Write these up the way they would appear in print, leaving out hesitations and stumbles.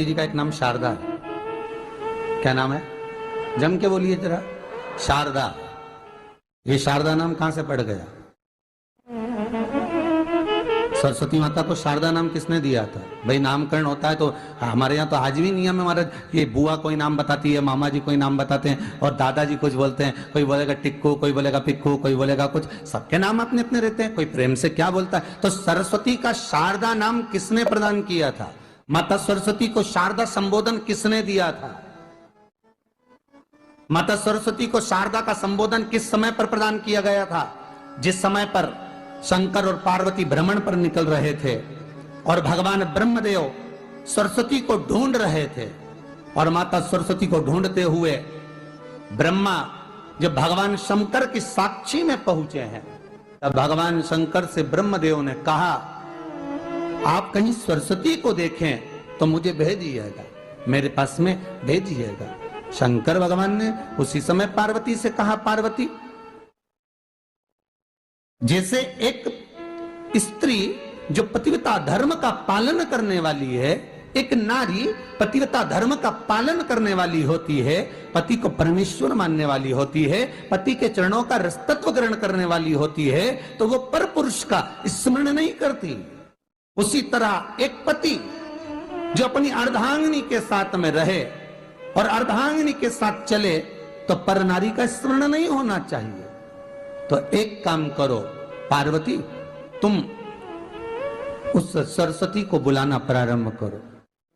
जी का एक नाम शारदा है। क्या नाम है? जम के बोलिए जरा। शारदा। ये शारदा नाम कहां से पड़ गया? सरस्वती माता को शारदा नाम किसने दिया था? भाई नामकरण होता है तो हमारे यहाँ तो आज भी नियम है महाराज, ये बुआ कोई नाम बताती है, मामा जी कोई नाम बताते हैं और दादाजी कुछ बोलते हैं, कोई बोलेगा टिक्कू, कोई बोलेगा पिक्कू, कोई बोलेगा कुछ, सबके नाम अपने अपने रहते हैं, कोई प्रेम से क्या बोलता है। तो सरस्वती का शारदा नाम किसने प्रदान किया था? माता सरस्वती को शारदा संबोधन किसने दिया था? माता सरस्वती को शारदा का संबोधन किस समय पर प्रदान किया गया था? जिस समय पर शंकर और पार्वती भ्रमण पर निकल रहे थे और भगवान ब्रह्मदेव सरस्वती को ढूंढ रहे थे, और माता सरस्वती को ढूंढते हुए ब्रह्मा जब भगवान शंकर की साक्षी में पहुंचे हैं, तब भगवान शंकर से ब्रह्मदेव ने कहा, आप कहीं सरस्वती को देखें तो मुझे भेजिएगा, मेरे पास में भेजिएगा। शंकर भगवान ने उसी समय पार्वती से कहा, पार्वती, जैसे एक स्त्री जो पतिव्रता धर्म का पालन करने वाली है, एक नारी पतिव्रता धर्म का पालन करने वाली होती है, पति को परमेश्वर मानने वाली होती है, पति के चरणों का रसतत्व ग्रहण करने वाली होती है, तो वो पर पुरुष का स्मरण नहीं करती। उसी तरह एक पति जो अपनी अर्धांगिनी के साथ में रहे और अर्धांगिनी के साथ चले, तो पर नारी का स्मरण नहीं होना चाहिए। तो एक काम करो पार्वती, तुम उस सरस्वती को बुलाना प्रारंभ करो।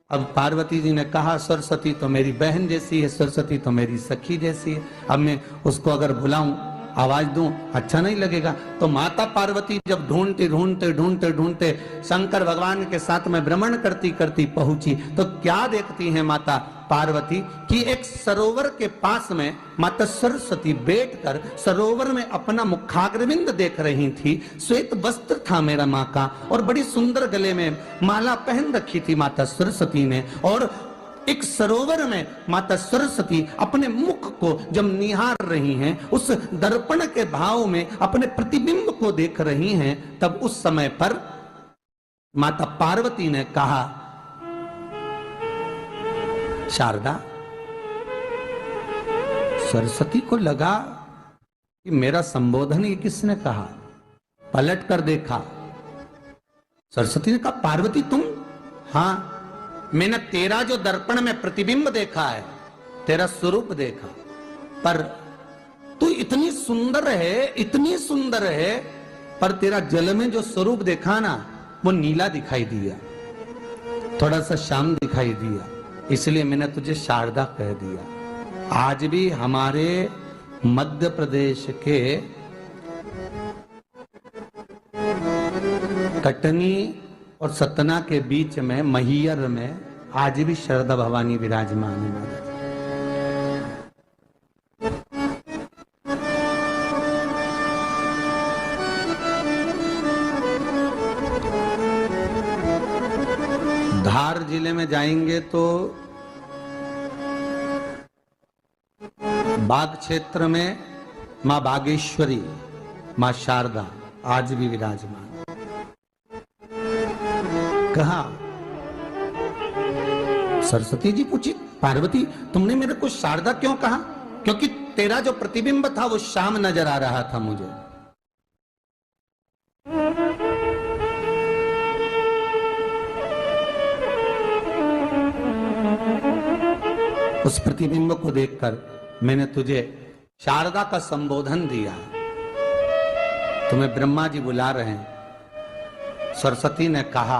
अब पार्वती जी ने कहा, सरस्वती तो मेरी बहन जैसी है, सरस्वती तो मेरी सखी जैसी है, अब मैं उसको अगर बुलाऊं, आवाज दूं, अच्छा नहीं लगेगा। तो माता पार्वती जब ढूंढते ढूंढते ढूंढते ढूंढते शंकर भगवान के साथ में भ्रमण करती करती पहुंची, तो क्या देखती है माता पार्वती कि एक सरोवर के पास में माता सरस्वती बैठकर सरोवर में अपना मुखाग्रविंद देख रही थी। श्वेत वस्त्र था मेरा माँ का, और बड़ी सुंदर गले में माला पहन रखी थी माता सरस्वती ने, और एक सरोवर में माता सरस्वती अपने मुख को जब निहार रही हैं, उस दर्पण के भाव में अपने प्रतिबिंब को देख रही हैं, तब उस समय पर माता पार्वती ने कहा, शारदा, सरस्वती को लगा कि मेरा संबोधन ये किसने कहा, पलट कर देखा। सरस्वती ने कहा, पार्वती तुम? हाँ, मैंने तेरा जो दर्पण में प्रतिबिंब देखा है, तेरा स्वरूप देखा, पर तू इतनी सुंदर है, इतनी सुंदर है, पर तेरा जल में जो स्वरूप देखा ना, वो नीला दिखाई दिया, थोड़ा सा श्याम दिखाई दिया, इसलिए मैंने तुझे शारदा कह दिया। आज भी हमारे मध्य प्रदेश के कटनी और सतना के बीच में महियर में आज भी शारदा भवानी विराजमान है महाराज। धार जिले में जाएंगे तो बाग क्षेत्र में मां बागेश्वरी, मां शारदा आज भी विराजमान। कहा, सरस्वती जी पूछी, पार्वती तुमने मेरे को शारदा क्यों कहा? क्योंकि तेरा जो प्रतिबिंब था वो श्याम नजर आ रहा था मुझे। उस प्रतिबिंब को देखकर मैंने तुझे शारदा का संबोधन दिया। तुम्हें ब्रह्मा जी बुला रहे हैं। सरस्वती ने कहा,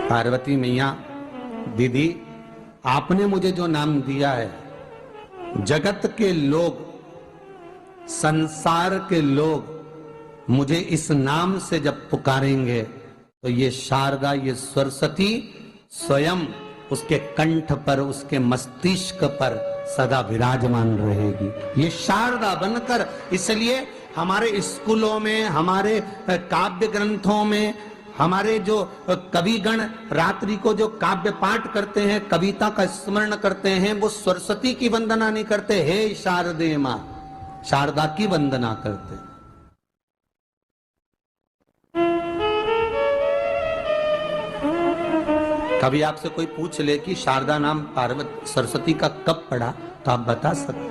पार्वती मैया, दीदी, आपने मुझे जो नाम दिया है, जगत के लोग, संसार के लोग मुझे इस नाम से जब पुकारेंगे, तो ये शारदा, ये सरस्वती स्वयं उसके कंठ पर, उसके मस्तिष्क पर सदा विराजमान रहेगी, ये शारदा बनकर। इसलिए हमारे स्कूलों में, हमारे काव्य ग्रंथों में, हमारे जो कविगण रात्रि को जो काव्य पाठ करते हैं, कविता का स्मरण करते हैं, वो सरस्वती की वंदना नहीं करते, हे शारदे मां, शारदा की वंदना करते। कभी आपसे कोई पूछ ले कि शारदा नाम पार्वती सरस्वती का कब पड़ा, तो आप बता सकते हो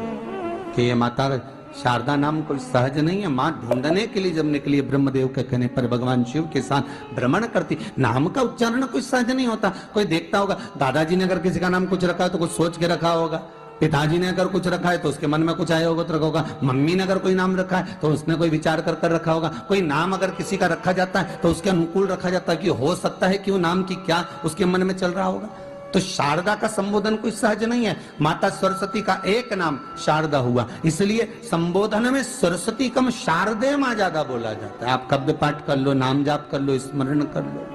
कि ये माता शारदा नाम कोई सहज नहीं है। माँ ढूंढने के लिए जब निकली ब्रह्मदेव के कहने पर भगवान शिव के साथ भ्रमण करती। नाम का उच्चारण कोई सहज नहीं होता। कोई देखता होगा, दादाजी ने अगर किसी का नाम कुछ रखा है तो कुछ सोच के रखा होगा, पिताजी ने अगर कुछ रखा है तो उसके मन में कुछ आया होगा तो रखा होगा, मम्मी ने अगर कोई नाम रखा है तो उसने कोई विचार कर कर रखा होगा। कोई नाम अगर किसी का रखा जाता है तो उसके अनुकूल रखा जाता है कि हो सकता है कि वो नाम की क्या उसके मन में चल रहा होगा। तो शारदा का संबोधन कोई सहज नहीं है। माता सरस्वती का एक नाम शारदा हुआ, इसलिए संबोधन में सरस्वती कम शारदे मां ज्यादा बोला जाता है। आप कब्द पाठ कर लो, नाम जाप कर लो, स्मरण कर लो।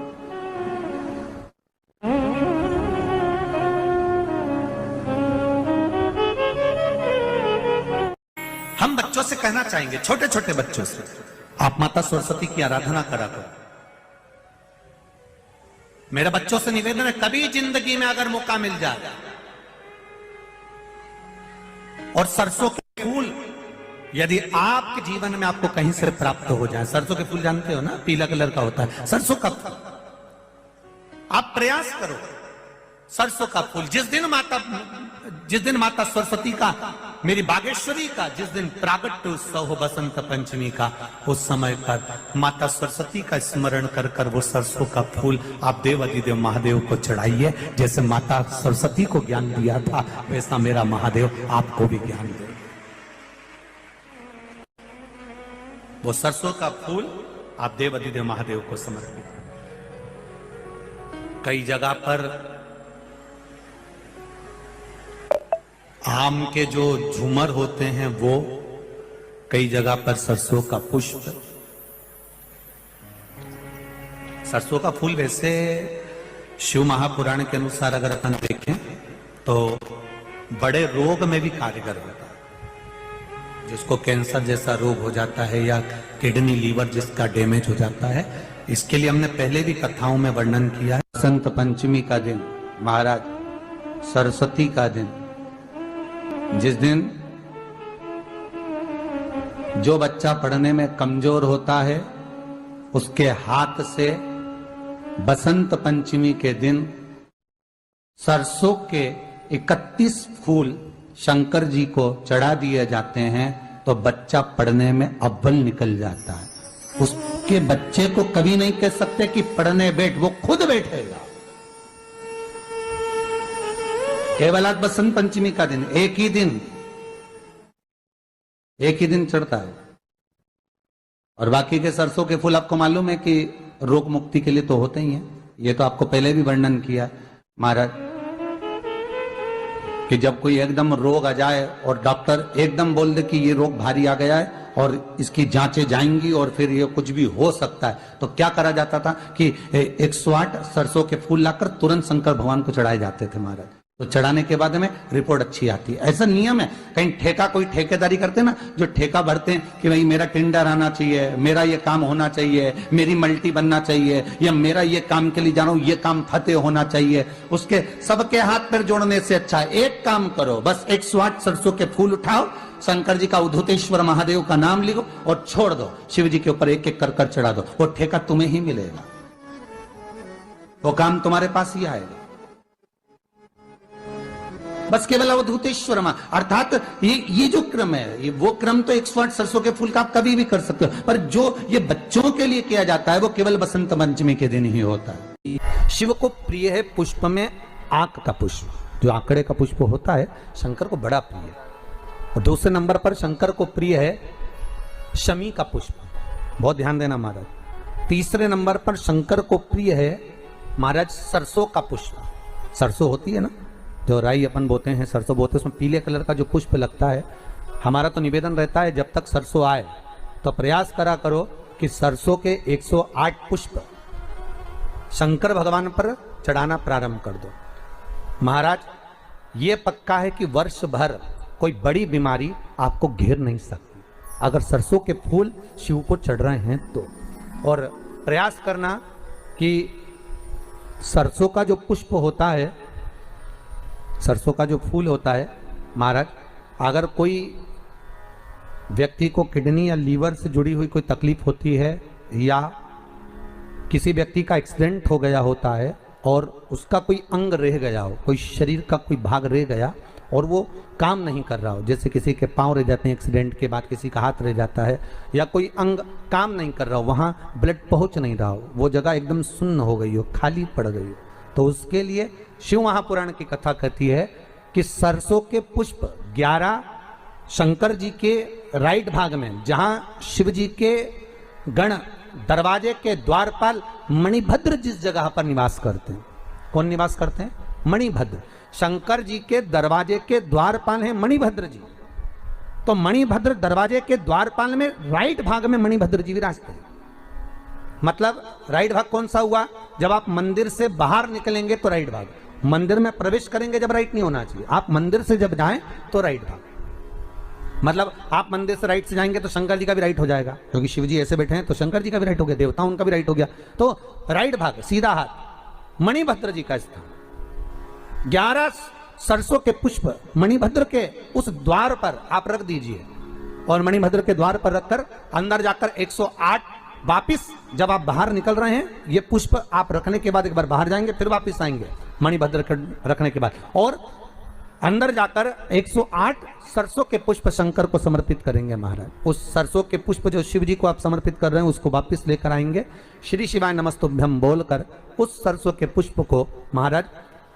हम बच्चों से कहना चाहेंगे, छोटे छोटे बच्चों से, आप माता सरस्वती की आराधना करा करो। मेरे बच्चों से निवेदन है, कभी जिंदगी में अगर मौका मिल जाए और सरसों के फूल यदि आपके जीवन में आपको कहीं से प्राप्त हो जाए, सरसों के फूल जानते हो ना, पीला कलर का होता है सरसों का फूल, आप प्रयास करो सरसों का फूल। जिस दिन माता सरस्वती का, मेरी बागेश्वरी का जिस दिन प्रागट्य उत्सव हो बसंत पंचमी का, उस समय पर माता सरस्वती का स्मरण कर कर वो सरसों का फूल आप देव अधिदेव महादेव को चढ़ाइए। जैसे माता सरस्वती को ज्ञान दिया था वैसा मेरा महादेव आपको भी ज्ञान दे। वो सरसों का फूल आप देव अधिदेव महादेव को समर्पित। कई जगह पर आम के जो झूमर होते हैं वो, कई जगह पर सरसों का पुष्प, सरसों का फूल वैसे शिव महापुराण के अनुसार अगर अपन देखें तो बड़े रोग में भी कारगर होता है। जिसको कैंसर जैसा रोग हो जाता है या किडनी लीवर जिसका डैमेज हो जाता है, इसके लिए हमने पहले भी कथाओं में वर्णन किया है। बसंत पंचमी का दिन, महाराज सरस्वती का दिन, जिस दिन जो बच्चा पढ़ने में कमजोर होता है उसके हाथ से बसंत पंचमी के दिन सरसों के 31 फूल शंकर जी को चढ़ा दिए जाते हैं तो बच्चा पढ़ने में अव्वल निकल जाता है। उसके बच्चे को कभी नहीं कह सकते कि पढ़ने बैठ, वो खुद बैठेगा। केवल आज बसंत पंचमी का दिन, एक ही दिन चढ़ता है। और बाकी के सरसों के फूल आपको मालूम है कि रोग मुक्ति के लिए तो होते ही हैं। ये तो आपको पहले भी वर्णन किया महाराज कि जब कोई एकदम रोग आ जाए और डॉक्टर एकदम बोल दे कि ये रोग भारी आ गया है और इसकी जांचें जाएंगी और फिर ये कुछ भी हो सकता है, तो क्या करा जाता था कि 108 सरसों के फूल लाकर तुरंत शंकर भगवान को चढ़ाए जाते थे महाराज। तो चढ़ाने के बाद में रिपोर्ट अच्छी आती है। ऐसा नियम है। कहीं ठेका, कोई ठेकेदारी करते ना, जो ठेका भरते हैं कि भाई मेरा टेंडर आना चाहिए, मेरा ये काम होना चाहिए, मेरी मल्टी बनना चाहिए, या मेरा ये काम के लिए जा रहा हूं, ये काम फतेह होना चाहिए, उसके सबके हाथ पैर जोड़ने से अच्छा है एक काम करो, बस 108 सरसों के फूल उठाओ, शंकर जी का उद्धतेश्वर महादेव का नाम लिखो और छोड़ दो, शिव जी के ऊपर एक एक कर चढ़ा दो, वो ठेका तुम्हें ही मिलेगा, वो काम तुम्हारे पास ही आएगा। बस केवल अवधूतेश्वर मां, अर्थात ये जो क्रम है, ये वो क्रम तो 108 सरसों के फूल का आप कभी भी कर सकते हो, पर जो ये बच्चों के लिए किया जाता है वो केवल बसंत पंचमी के दिन ही होता है। शिव को प्रिय है पुष्प में आंक का पुष्प, जो आंकड़े का पुष्प होता है शंकर को बड़ा प्रिय है। और दूसरे नंबर पर शंकर को प्रिय है शमी का पुष्प, बहुत ध्यान देना महाराज। तीसरे नंबर पर शंकर को प्रिय है महाराज सरसों का पुष्प। सरसों होती है ना, जो राई अपन बोते हैं, सरसों बोते हैं, उसमें पीले कलर का जो पुष्प लगता है। हमारा तो निवेदन रहता है जब तक सरसों आए तो प्रयास करा करो कि सरसों के 108 पुष्प शंकर भगवान पर चढ़ाना प्रारंभ कर दो। महाराज ये पक्का है कि वर्ष भर कोई बड़ी बीमारी आपको घेर नहीं सकती अगर सरसों के फूल शिव को चढ़ रहे हैं तो। और प्रयास करना कि सरसों का जो पुष्प होता है, सरसों का जो फूल होता है महाराज, अगर कोई व्यक्ति को किडनी या लीवर से जुड़ी हुई कोई तकलीफ होती है या किसी व्यक्ति का एक्सीडेंट हो गया होता है और उसका कोई अंग रह गया हो, कोई शरीर का कोई भाग रह गया और वो काम नहीं कर रहा हो, जैसे किसी के पांव रह जाते हैं एक्सीडेंट के बाद, किसी का हाथ रह जाता है, या कोई अंग काम नहीं कर रहा हो, वहाँ ब्लड पहुँच नहीं रहा हो, वो जगह एकदम सुन्न हो गई हो, खाली पड़ गई हो, तो उसके लिए शिव महापुराण की कथा कहती है कि सरसों के पुष्प 11 शंकर जी के राइट भाग में, जहाँ शिव जी के गण दरवाजे के द्वारपाल मणिभद्र जिस जगह पर निवास करते हैं, कौन निवास करते हैं? मणिभद्र। शंकर जी के दरवाजे के द्वारपाल हैं मणिभद्र जी, तो मणिभद्र दरवाजे के द्वारपाल में राइट भाग में मणिभद्र जी विराजते हैं। मतलब राइट भाग कौन सा हुआ? जब आप मंदिर से बाहर निकलेंगे तो राइट भाग, मंदिर में प्रवेश करेंगे जब राइट नहीं होना चाहिए, आप मंदिर से जब जाएं तो राइट भाग। मतलब आप मंदिर से राइट से जाएंगे तो शंकर जी का भी राइट हो जाएगा, क्योंकि शिव जी ऐसे बैठे हैं तो शंकर जी का भी राइट हो गया, देवता उनका भी राइट हो गया, तो राइट भाग सीधा हाथ मणिभद्र जी का स्थान। 11 सरसों के पुष्प मणिभद्र के उस द्वार पर आप रख दीजिए, और मणिभद्र के द्वार पर रखकर अंदर जाकर 108 वापिस जब आप बाहर निकल रहे हैं, ये पुष्प आप रखने के बाद एक बार बाहर जाएंगे, फिर वापिस आएंगे मणिभद्र रखने के बाद, और अंदर जाकर 108 सरसों के पुष्प शंकर को समर्पित करेंगे महाराज। उस सरसों के पुष्प जो शिव जी को आप समर्पित कर रहे हैं उसको वापस लेकर आएंगे, श्री शिवाय नमस्तुभ्यम बोलकर उस सरसों के पुष्प को महाराज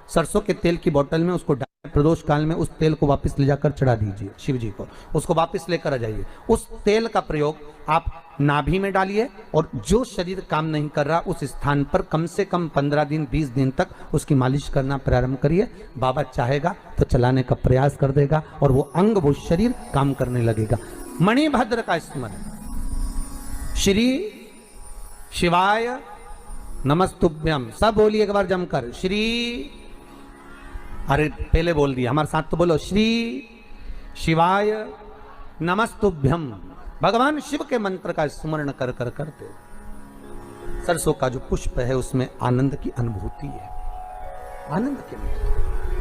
सरसों के तेल की बोतल में उसको प्रदोष काल में उस तेल को वापस ले जाकर चढ़ा दीजिए शिव जी को, उसको वापस लेकर आ जाइए। उस तेल का प्रयोग आप नाभि में डालिए, और जो शरीर काम नहीं कर रहा उस स्थान पर कम से कम 15 दिन 20 दिन तक उसकी मालिश करना प्रारंभ करिए। बाबा चाहेगा तो चलाने का प्रयास कर देगा और वो अंग वो शरीर काम करने लगेगा। मणिभद्र का स्मरण, श्री शिवाय नमस्तुभ्यम, सब बोलिए एक बार जमकर, श्री, अरे पहले बोल दिया, हमारे साथ तो बोलो, श्री शिवाय नमस्तुभ्यम। भगवान शिव के मंत्र का स्मरण कर कर करते सरसों का जो पुष्प है उसमें आनंद की अनुभूति है, आनंद के लिए